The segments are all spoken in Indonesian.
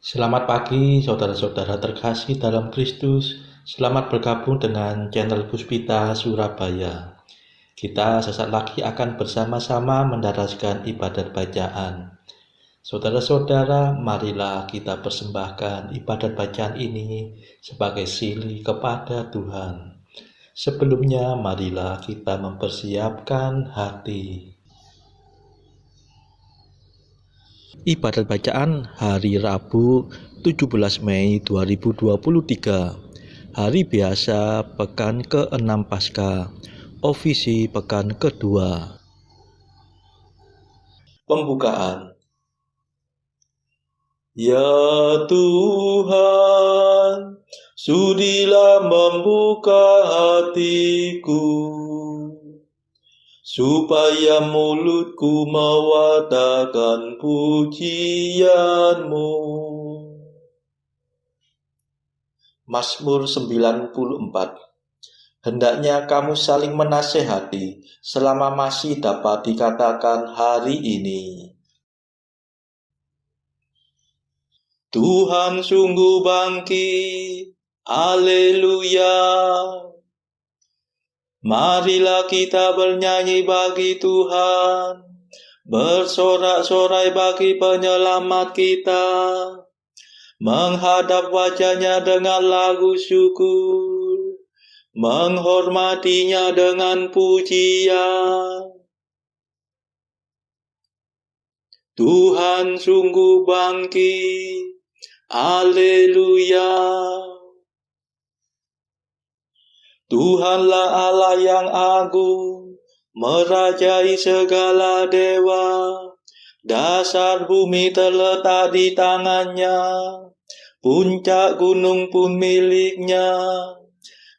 Selamat pagi, saudara-saudara terkasih dalam Kristus. Selamat bergabung dengan channel Puspita Surabaya. Kita sesaat lagi akan bersama-sama mendaraskan ibadat bacaan. Saudara-saudara, marilah kita persembahkan ibadat bacaan ini sebagai sili kepada Tuhan. Sebelumnya, marilah kita mempersiapkan hati. Ibadat bacaan hari Rabu 17 Mei 2023. Hari biasa pekan ke-6 Paskah. Ofisi pekan kedua. Pembukaan. Ya Tuhan, sudilah membuka hatiku, supaya mulutku mewatakan pujian-Mu. Mazmur 94. Hendaknya kamu saling menasehati selama masih dapat dikatakan hari ini. Tuhan sungguh bangkit, haleluya. Marilah kita bernyanyi bagi Tuhan, bersorak-sorai bagi penyelamat kita, menghadap wajahnya dengan lagu syukur, menghormatinya dengan pujian. Tuhan sungguh bangkit, haleluya. Tuhanlah Allah yang agung, merajai segala dewa. Dasar bumi terletak di tangannya, puncak gunung pun miliknya.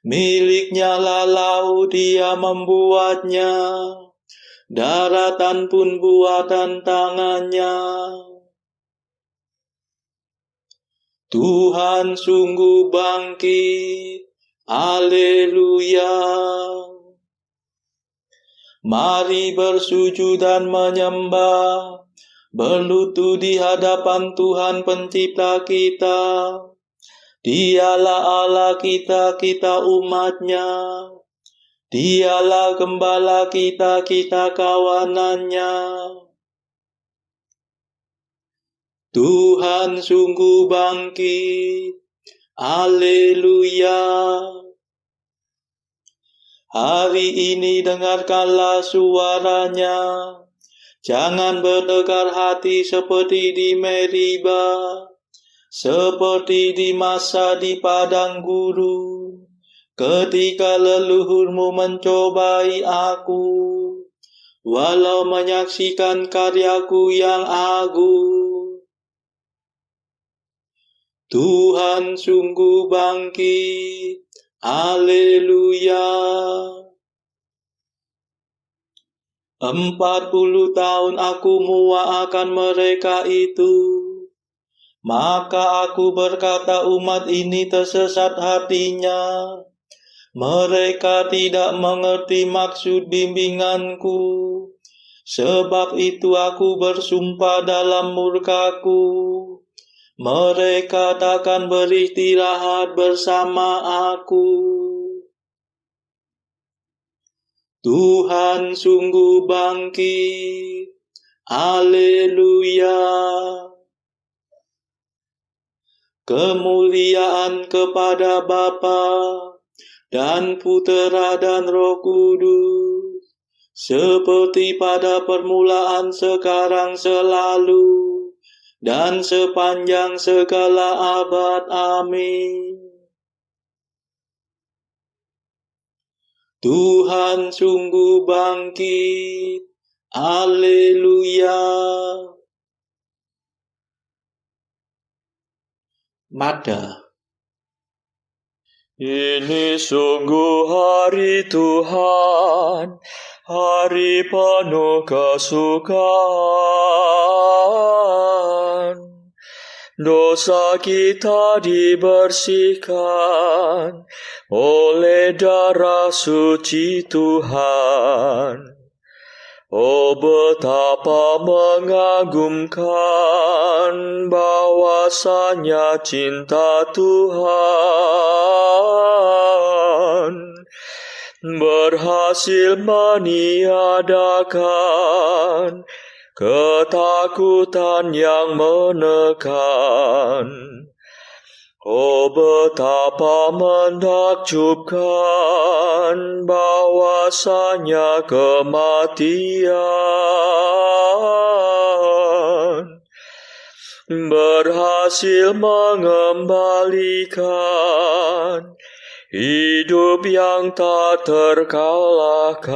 Miliknya lah laut, dia membuatnya, daratan pun buatan tangannya. Tuhan sungguh bangkit, haleluya. Mari bersujud dan menyembah, berlutut di hadapan Tuhan pencipta kita. Dialah Allah kita, kita umatnya. Dialah gembala kita, kita kawanannya. Tuhan sungguh bangkit, haleluya. Hari ini dengarkanlah suaranya. Jangan berdegar hati seperti di Meriba, seperti di masa di padang gurun, ketika leluhurmu mencobai aku, walau menyaksikan karyaku yang agung. Tuhan sungguh bangkit, haleluya. 40 tahun aku muak akan mereka itu. Maka aku berkata, umat ini tersesat hatinya. Mereka tidak mengerti maksud bimbinganku. Sebab itu aku bersumpah dalam murkaku, mereka takkan beristirahat bersama aku. Tuhan sungguh bangkit, haleluya. Kemuliaan kepada Bapa dan Putera dan Roh Kudus, seperti pada permulaan, sekarang, selalu, dan sepanjang segala abad. Amin. Tuhan sungguh bangkit, haleluya. Mada. Ini sungguh hari Tuhan, hari penuh kesukaan. Dosa kita dibersihkan oleh darah suci Tuhan. Oh, betapa mengagumkan bahwasanya cinta Tuhan berhasil meniadakan ketakutan yang menekan. Oh, betapa menakjubkan bahwasanya kematian berhasil mengembalikan hidup yang tak terkalahkan.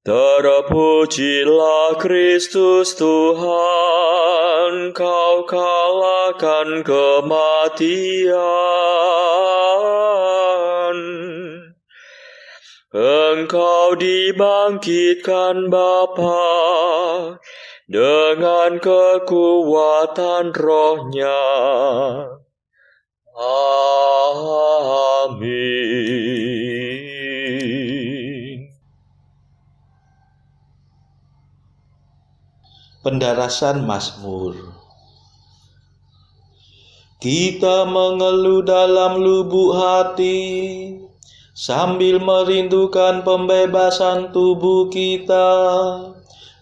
Terpujilah Kristus Tuhan, Kau kalahkan kematian. Engkau dibangkitkan Bapa dengan kekuatan Roh-Nya. Amin. Pendarasan Mazmur. Kita mengeluh dalam lubuk hati, sambil merindukan pembebasan tubuh kita.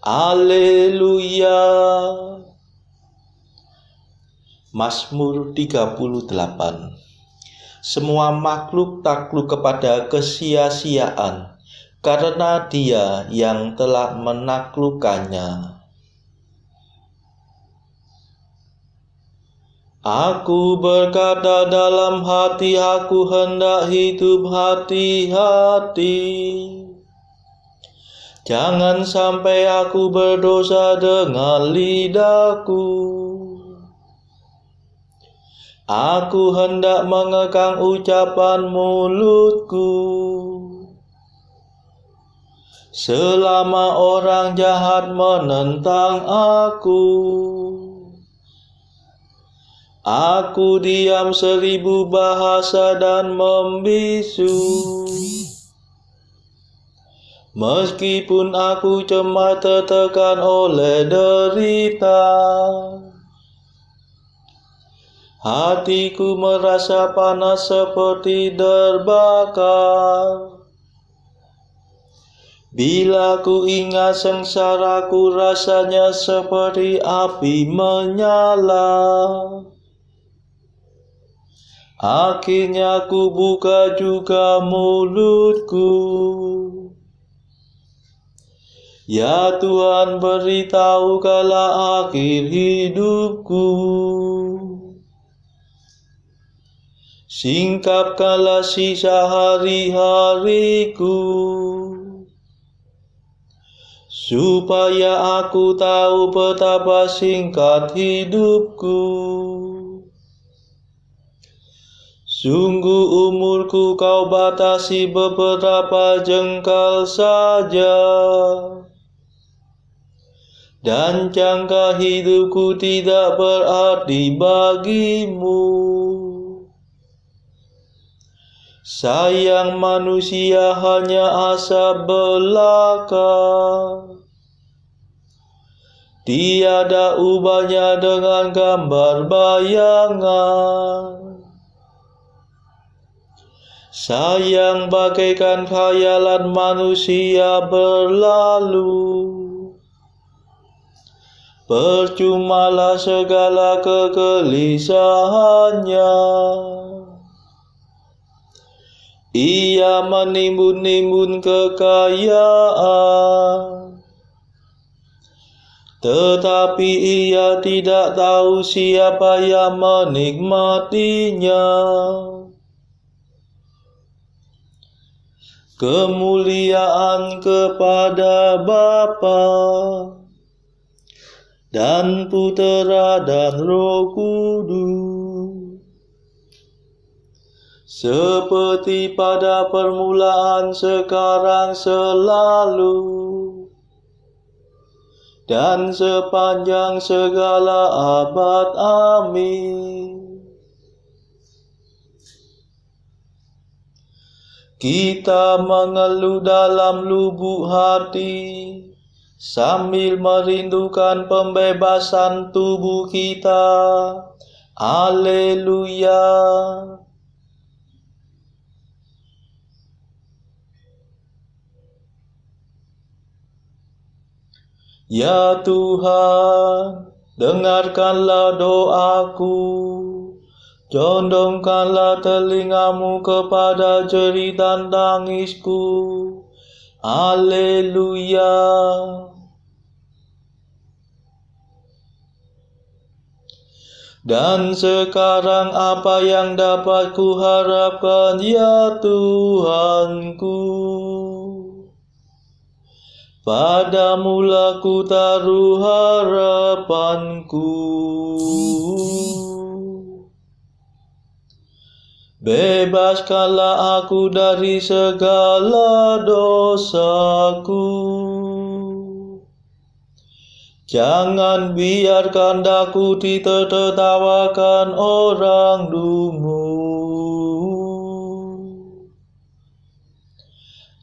Haleluya. Mazmur 38. Semua makhluk takluk kepada kesia-siaan, karena Dia yang telah menaklukkannya. Aku berkata dalam hati, aku hendak hidup hati-hati. Jangan sampai aku berdosa dengan lidahku. Aku hendak mengekang ucapan mulutku selama orang jahat menentang aku. Aku diam 1000 bahasa dan membisu. Meskipun aku cemas tertekan oleh derita, hatiku merasa panas seperti terbakar. Bila ku ingat sengsaraku, rasanya seperti api menyala. Akhirnya ku buka juga mulutku. Ya Tuhan, beritahukanlah akhir hidupku. Singkapkanlah sisa hari-hariku, supaya aku tahu betapa singkat hidupku. Sungguh umurku Kau batasi beberapa jengkal saja, dan jangka hidupku tidak berarti bagimu. Sayang manusia hanya asap belaka, tiada ubahnya dengan gambar bayangan. Sayang bagaikan khayalan manusia berlalu. Percumalah segala kegelisahannya. Ia menimbun-nimbun kekayaan, tetapi ia tidak tahu siapa yang menikmatinya. Kemuliaan kepada Bapa dan Putera dan Roh Kudus, seperti pada permulaan, sekarang, selalu, dan sepanjang segala abad. Amin. Kita mengeluh dalam lubuk hati, sambil merindukan pembebasan tubuh kita. Haleluya. Ya Tuhan, dengarkanlah doaku. Condongkanlah telingamu kepada jerit dan tangisku. Haleluya. Dan sekarang apa yang dapat kuharapkan, ya Tuhanku? Padamulah ku taruh harapanku. Bebaskanlah aku dari segala dosaku. Jangan biarkan daku ditertawakan orang dungu.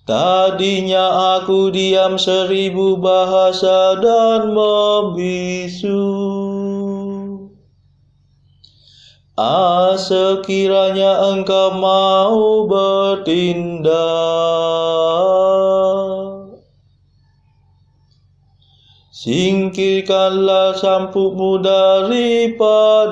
Tadinya aku diam 1000 bahasa dan membisu. Sekiranya Engkau mau bertindak, singkirkanlah sampukmu daripadaku.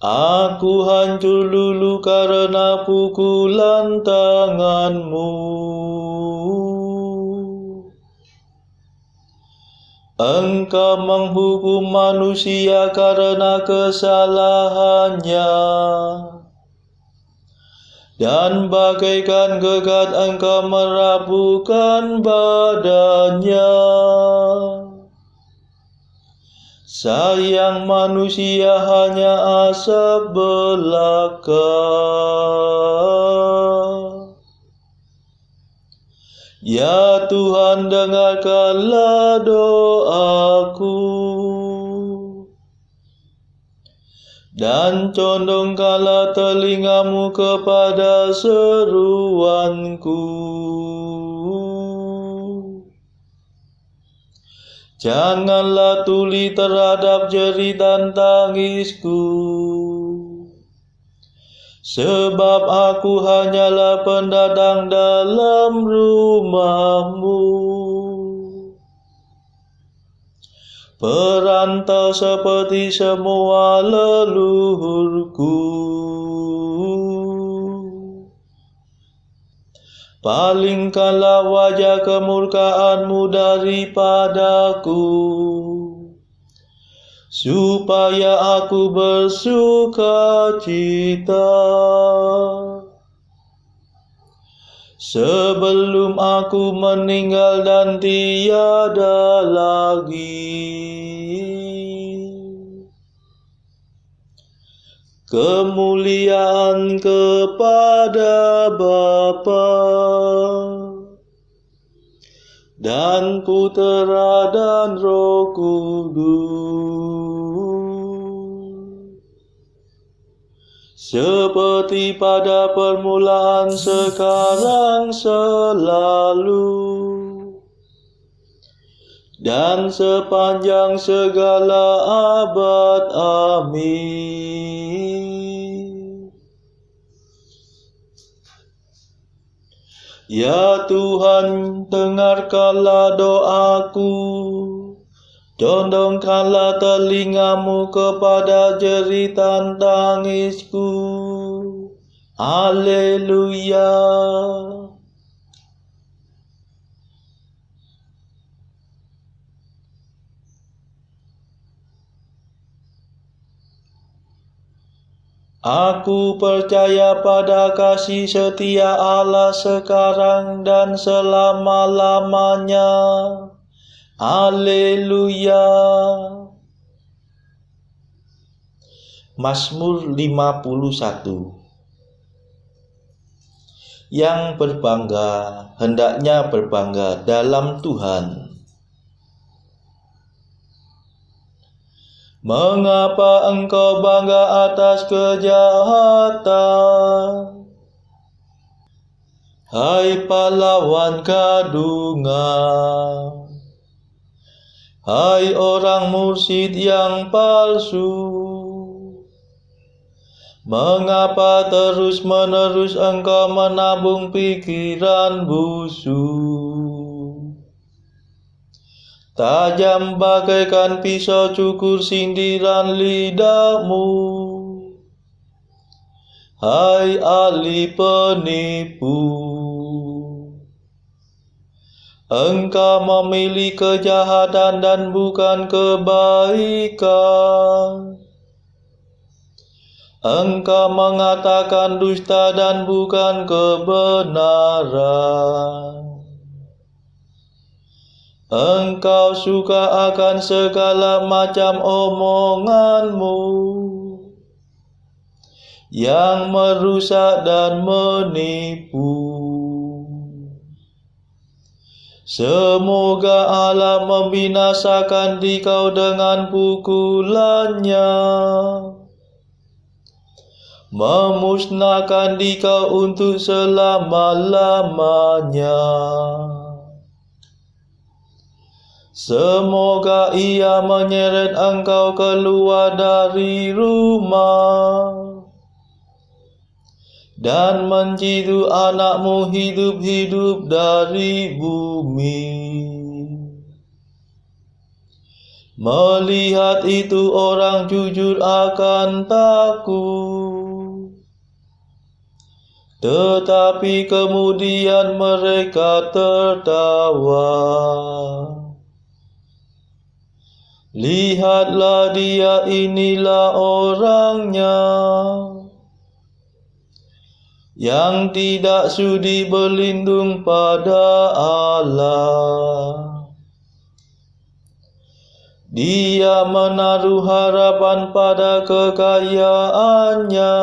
Aku hancur lulu karena pukulan tanganmu. Engkau menghukum manusia karena kesalahannya, dan bagaikan gegat Engkau merapuhkan badannya. Sayang manusia hanya asap belaka. Ya Tuhan, dengarkanlah doaku, dan condongkanlah telingamu kepada seruanku. Janganlah tuli terhadap jerit dan tangisku, sebab aku hanyalah pendatang dalam rumahmu, perantau seperti semua leluhurku. Palingkanlah wajah kemurkaanmu daripadaku, supaya aku bersuka cita. Sebelum aku meninggal dan tiada lagi kemuliaan kepada Bapa dan Putera dan Roh Kudus, seperti pada permulaan, sekarang, selalu, dan sepanjang segala abad. Amin. Ya Tuhan, dengarkanlah doaku, condongkanlah telingamu kepada jeritan tangisku. Haleluya. Aku percaya pada kasih setia Allah sekarang dan selama-lamanya. Haleluya. Mazmur 51. Yang berbangga hendaknya berbangga dalam Tuhan. Mengapa engkau bangga atas kejahatan? Hai pahlawan kadungan, hai orang mursyid yang palsu, mengapa terus-menerus engkau menabung pikiran busuk? Tajam bagaikan pisau cukur sindiran lidahmu, hai ahli penipu. Engkau memilih kejahatan dan bukan kebaikan. Engkau mengatakan dusta dan bukan kebenaran. Engkau suka akan segala macam omonganmu yang merusak dan menipu. Semoga Allah membinasakan dikau dengan pukulannya, memusnahkan dikau untuk selama-lamanya. Semoga ia menyeret engkau keluar dari rumah dan mencidu anakmu hidup-hidup dari bumi. Melihat itu orang jujur akan takut, tetapi kemudian mereka tertawa. Lihatlah dia, inilah orangnya yang tidak sudi berlindung pada Allah. Dia menaruh harapan pada kekayaannya.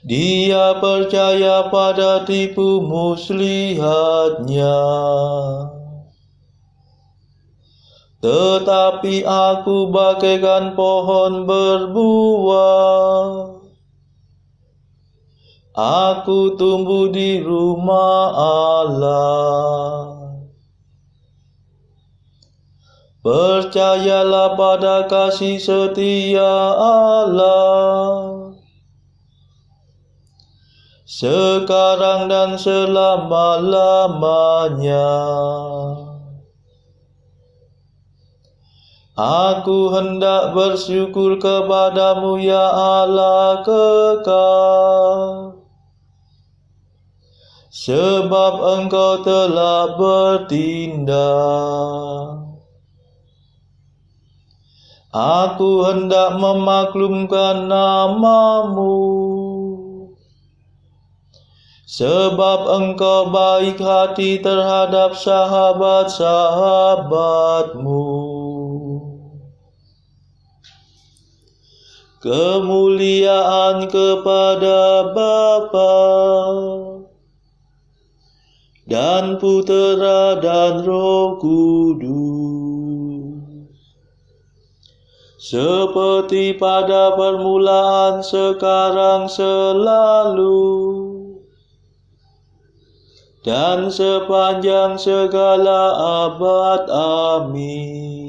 Dia percaya pada tipu muslihatnya. Tetapi aku bagaikan pohon berbuah. Aku tumbuh di rumah Allah. Percayalah pada kasih setia Allah, sekarang dan selama-lamanya. Aku hendak bersyukur kepadamu ya Allah kekal, sebab engkau telah bertindak. Aku hendak memaklumkan namamu, sebab engkau baik hati terhadap sahabat-sahabatmu. Kemuliaan kepada Bapa dan Putera dan Roh Kudus, seperti pada permulaan, sekarang, selalu, dan sepanjang segala abad. Amin.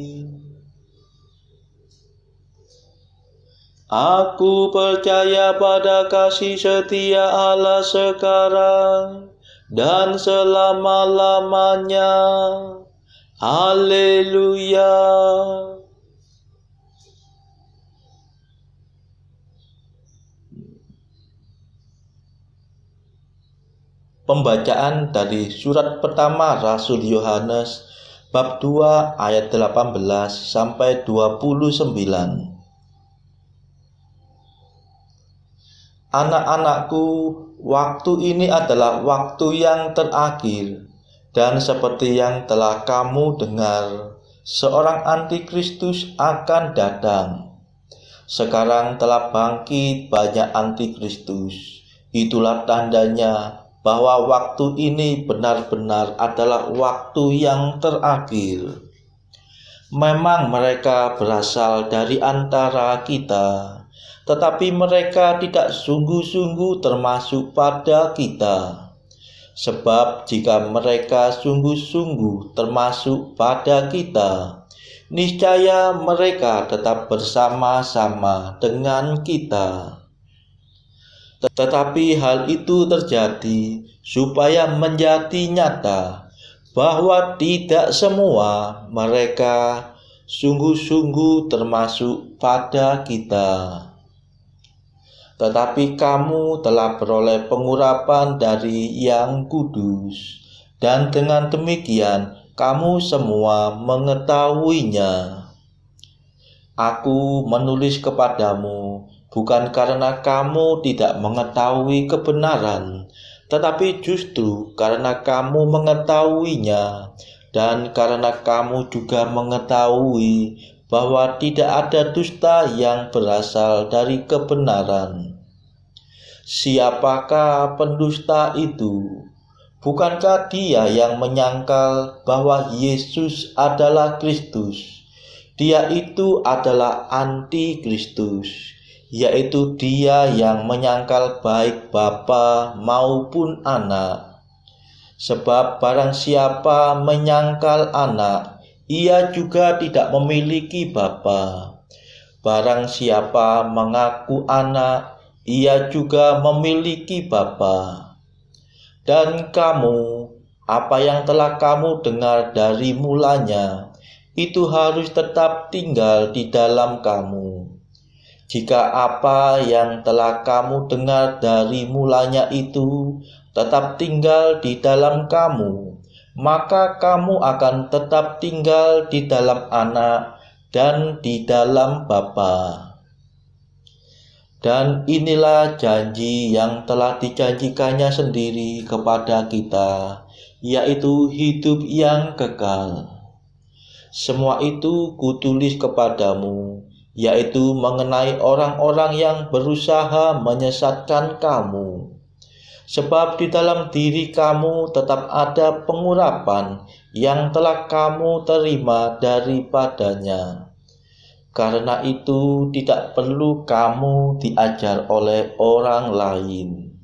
Aku percaya pada kasih setia Allah sekarang dan selama-lamanya. Haleluya. Pembacaan dari surat pertama Rasul Yohanes bab 2 ayat 18 sampai 29. Anak-anakku, waktu ini adalah waktu yang terakhir, dan seperti yang telah kamu dengar, seorang antikristus akan datang. Sekarang telah bangkit banyak antikristus. Itulah tandanya bahwa waktu ini benar-benar adalah waktu yang terakhir. Memang mereka berasal dari antara kita, tetapi mereka tidak sungguh-sungguh termasuk pada kita. Sebab jika mereka sungguh-sungguh termasuk pada kita, niscaya mereka tetap bersama-sama dengan kita. Tetapi hal itu terjadi supaya menjadi nyata bahwa tidak semua mereka sungguh-sungguh termasuk pada kita. Tetapi kamu telah beroleh pengurapan dari Yang Kudus, dan dengan demikian kamu semua mengetahuinya. Aku menulis kepadamu bukan karena kamu tidak mengetahui kebenaran, tetapi justru karena kamu mengetahuinya, dan karena kamu juga mengetahui bahwa tidak ada dusta yang berasal dari kebenaran. Siapakah pendusta itu? Bukankah dia yang menyangkal bahwa Yesus adalah Kristus? Dia itu adalah anti-Kristus, yaitu dia yang menyangkal baik Bapa maupun Anak. Sebab barang siapa menyangkal Anak, ia juga tidak memiliki Bapa. Barang siapa mengaku Anak, ia juga memiliki Bapa. Dan kamu, apa yang telah kamu dengar dari mulanya, itu harus tetap tinggal di dalam kamu. Jika apa yang telah kamu dengar dari mulanya itu tetap tinggal di dalam kamu, maka kamu akan tetap tinggal di dalam Anak dan di dalam Bapa. Dan inilah janji yang telah dijanjikannya sendiri kepada kita, yaitu hidup yang kekal. Semua itu kutulis kepadamu, yaitu mengenai orang-orang yang berusaha menyesatkan kamu. Sebab di dalam diri kamu tetap ada pengurapan yang telah kamu terima daripadanya. Karena itu tidak perlu kamu diajar oleh orang lain.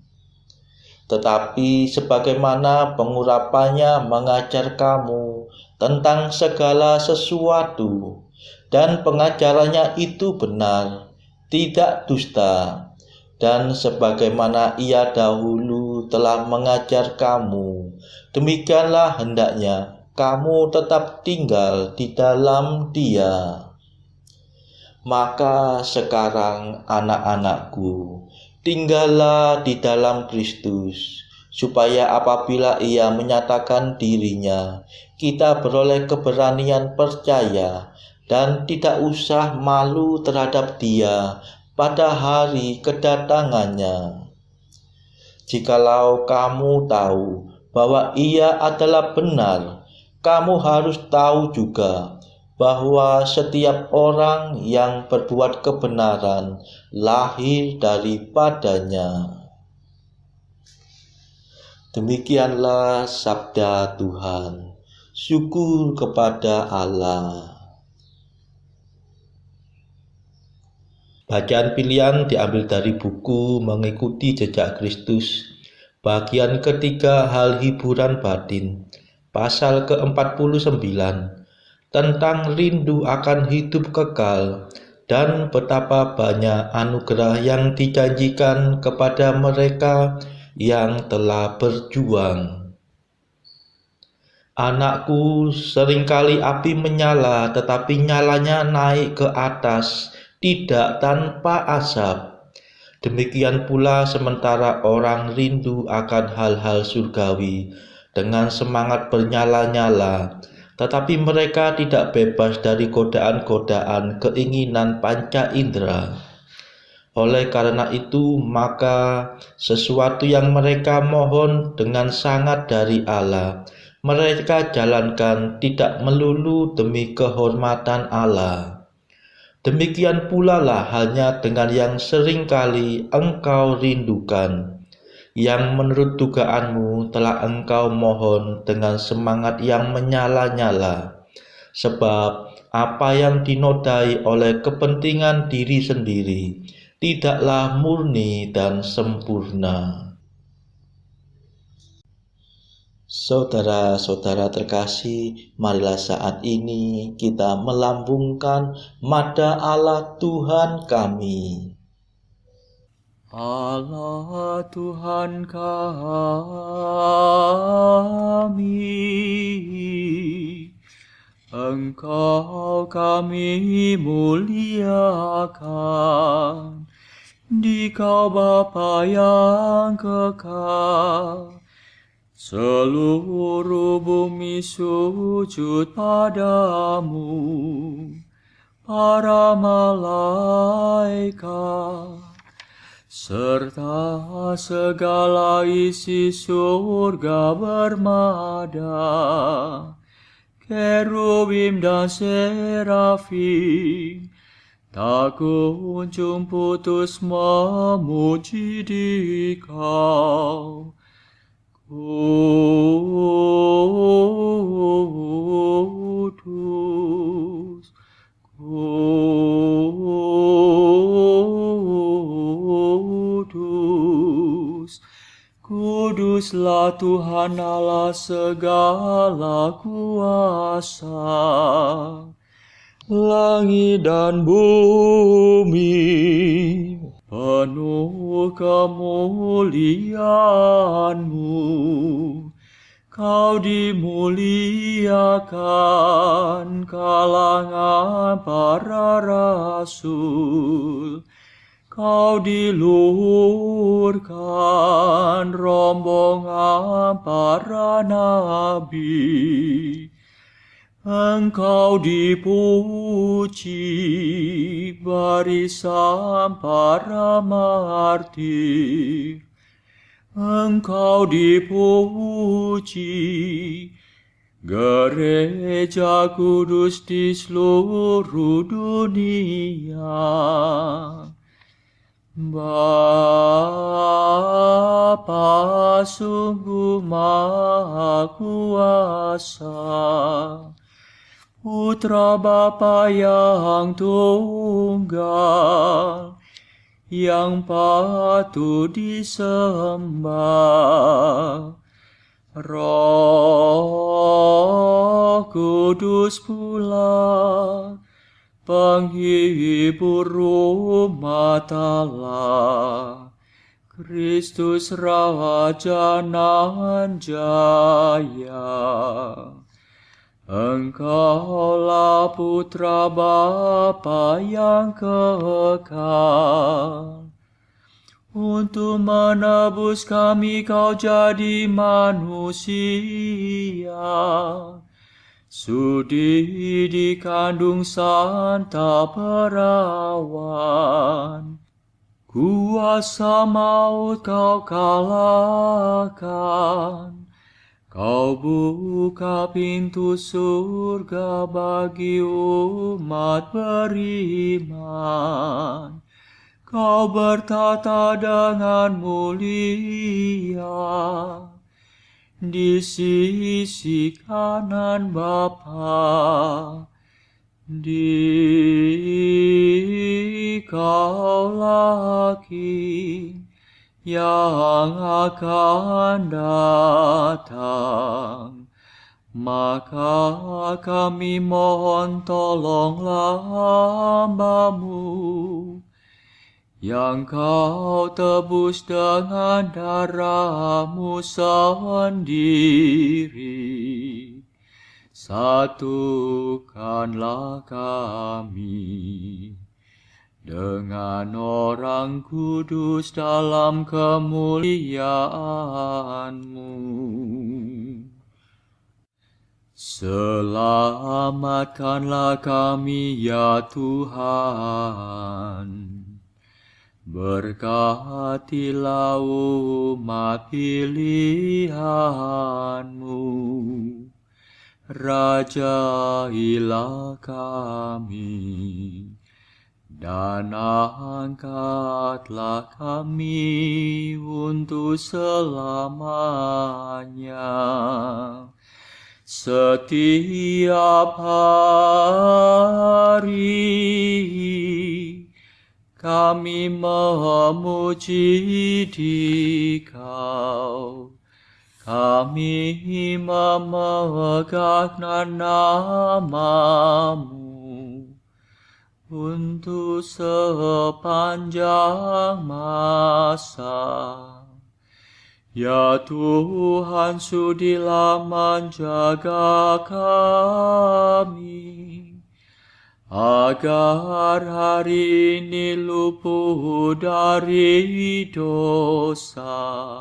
Tetapi sebagaimana pengurapannya mengajar kamu tentang segala sesuatu, dan pengajarannya itu benar, tidak dusta, dan sebagaimana ia dahulu telah mengajar kamu, demikianlah hendaknya kamu tetap tinggal di dalam Dia. Maka sekarang anak-anakku, tinggallah di dalam Kristus, supaya apabila Ia menyatakan dirinya, kita beroleh keberanian percaya dan tidak usah malu terhadap Dia pada hari kedatangannya. Jikalau kamu tahu bahwa Ia adalah benar, kamu harus tahu juga bahwa setiap orang yang berbuat kebenaran lahir daripadanya. Demikianlah sabda Tuhan. Syukur kepada Allah. Bacaan pilihan diambil dari buku Mengikuti Jejak Kristus, bagian ketiga, hal hiburan batin, pasal ke-49, tentang rindu akan hidup kekal dan betapa banyak anugerah yang dijanjikan kepada mereka yang telah berjuang. Anakku, seringkali api menyala, tetapi nyalanya naik ke atas, tidak tanpa asap. Demikian pula sementara orang rindu akan hal-hal surgawi dengan semangat bernyala-nyala, tetapi mereka tidak bebas dari godaan-godaan keinginan panca indera. Oleh karena itu, maka sesuatu yang mereka mohon dengan sangat dari Allah, mereka jalankan tidak melulu demi kehormatan Allah. Demikian pula lah halnya dengan yang seringkali engkau rindukan, yang menurut dugaanmu telah engkau mohon dengan semangat yang menyala-nyala. Sebab Apa yang dinodai oleh kepentingan diri sendiri tidaklah murni dan sempurna. Saudara-saudara terkasih, marilah saat ini kita melambungkan nada Allah Tuhan kami. Allah Tuhan kami, Engkau kami muliakan, Dikau Bapa yang kekal. Seluruh bumi sujud padamu, para malaikat, serta segala isi surga bermada, kerubim dan serafim, tak kunjung putus memuji Dikau. Kudus, kudus, kuduslah Tuhan Allah segala kuasa. Langit dan bumi penuh kemuliaan-Mu. Kau dimuliakan kalangan para rasul. Kau diluhurkan rombongan para nabi. Engkau dipuji barisan para martir. Engkau dipuji gereja kudus di seluruh dunia. Bapa sungguh Maha Kuasa, Putra Bapa yang tunggal, yang patut disembah. Roh Kudus pula, penghibur umat Allah, Kristus Raja nan jaya. Engkaulah Putra Bapa yang kekal. Untuk menebus kami Kau jadi manusia. Sudi dikandung Santa Perawan. Kuasa maut Kau kalahkan. Kau buka pintu surga bagi umat beriman. Kau bertata dengan mulia di sisi kanan Bapa. Dikaulah King yang akan datang, maka kami mohon tolonglah hamba-Mu yang Kau tebus dengan darah-Mu sendiri. Satukanlah kami dengan orang kudus dalam kemuliaan-Mu. Selamatkanlah kami ya Tuhan. Berkatilah umat pilihan-Mu. Rajailah kami. Dan angkatlah kami untuk selamanya. setiap hari. Kami memuji Dikau, kami memegang nama-Mu untuk sepanjang masa. Ya Tuhan, sudilah menjaga kami, agar hari ini luput dari dosa.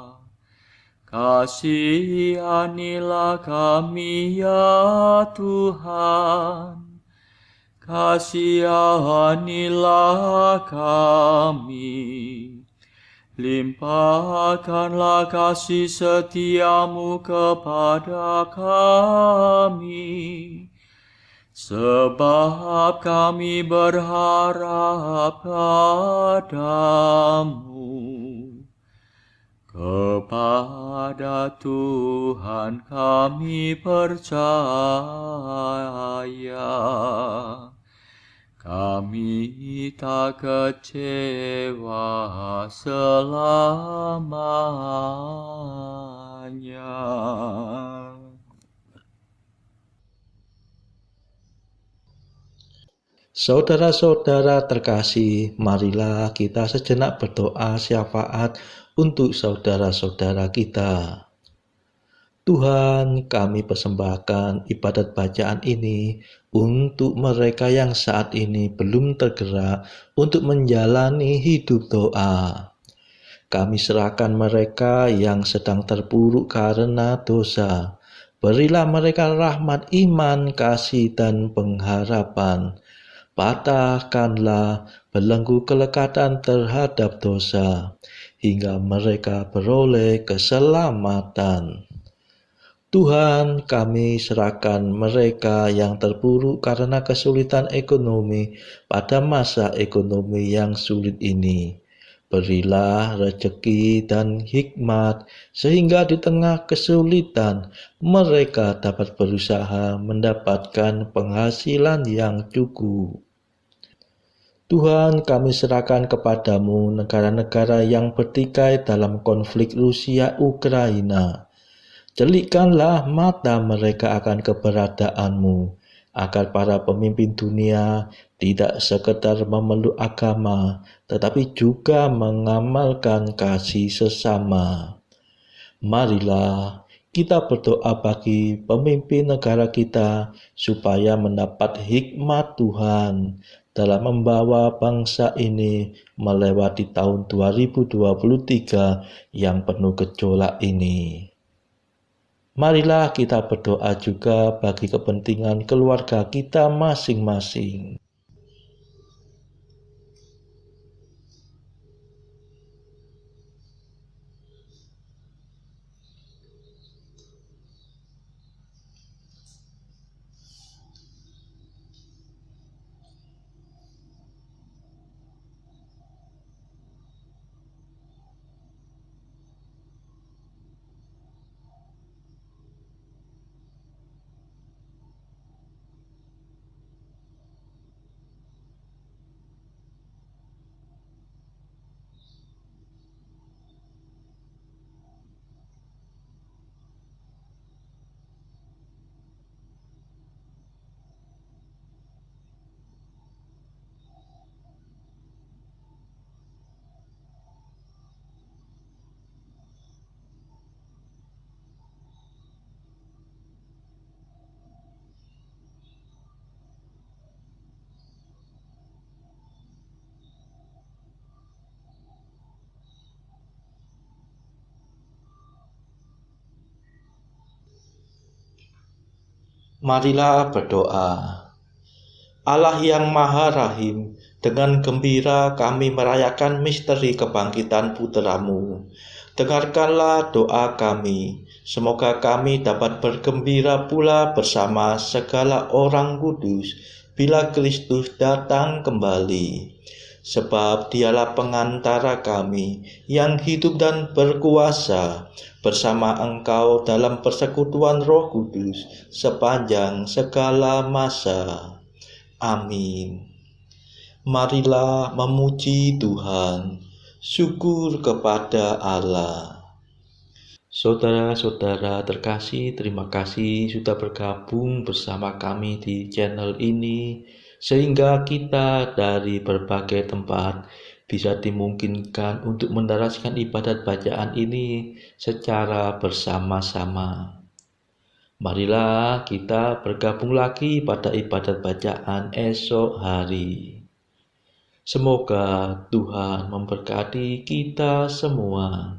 Kasihanilah kami ya Tuhan, kasihanilah kami. Limpahkanlah kasih setia-Mu kepada kami, sebab kami berharap padamu. Kepada Tuhan kami percaya, kami tak kecewa selamanya. Saudara-saudara terkasih, marilah kita sejenak berdoa syafaat untuk saudara-saudara kita. Tuhan, kami persembahkan ibadat bacaan ini untuk mereka yang saat ini belum tergerak untuk menjalani hidup doa. Kami serahkan mereka yang sedang terpuruk karena dosa. Berilah mereka rahmat iman, kasih, dan pengharapan. Patahkanlah belenggu kelekatan terhadap dosa, hingga mereka beroleh keselamatan. Tuhan, kami serahkan mereka yang terpuruk karena kesulitan ekonomi pada masa ekonomi yang sulit ini. Berilah rezeki dan hikmat, sehingga di tengah kesulitan mereka dapat berusaha mendapatkan penghasilan yang cukup. Tuhan, kami serahkan kepadamu negara-negara yang bertikai dalam konflik Rusia-Ukraina. Celikkanlah mata mereka akan keberadaanmu, agar para pemimpin dunia tidak sekedar memeluk agama, tetapi juga mengamalkan kasih sesama. Marilah kita berdoa bagi pemimpin negara kita, supaya mendapat hikmat Tuhan dalam membawa bangsa ini melewati tahun 2023 yang penuh gejolak ini. Marilah kita berdoa juga bagi kepentingan keluarga kita masing-masing. Marilah berdoa. Allah yang Maha Rahim, dengan gembira kami merayakan misteri kebangkitan Putra-Mu. Dengarkanlah doa kami, semoga kami dapat bergembira pula bersama segala orang kudus bila Kristus datang kembali. sebab Dialah pengantara kami yang hidup dan berkuasa bersama Engkau dalam persekutuan Roh Kudus sepanjang segala masa. Amin. Marilah memuji Tuhan. Syukur kepada Allah. Saudara-saudara terkasih, terima kasih sudah bergabung bersama kami di channel ini, sehingga kita dari berbagai tempat bisa dimungkinkan untuk mendaraskan ibadat bacaan ini secara bersama-sama. Marilah kita bergabung lagi pada ibadat bacaan esok hari. Semoga Tuhan memberkati kita semua.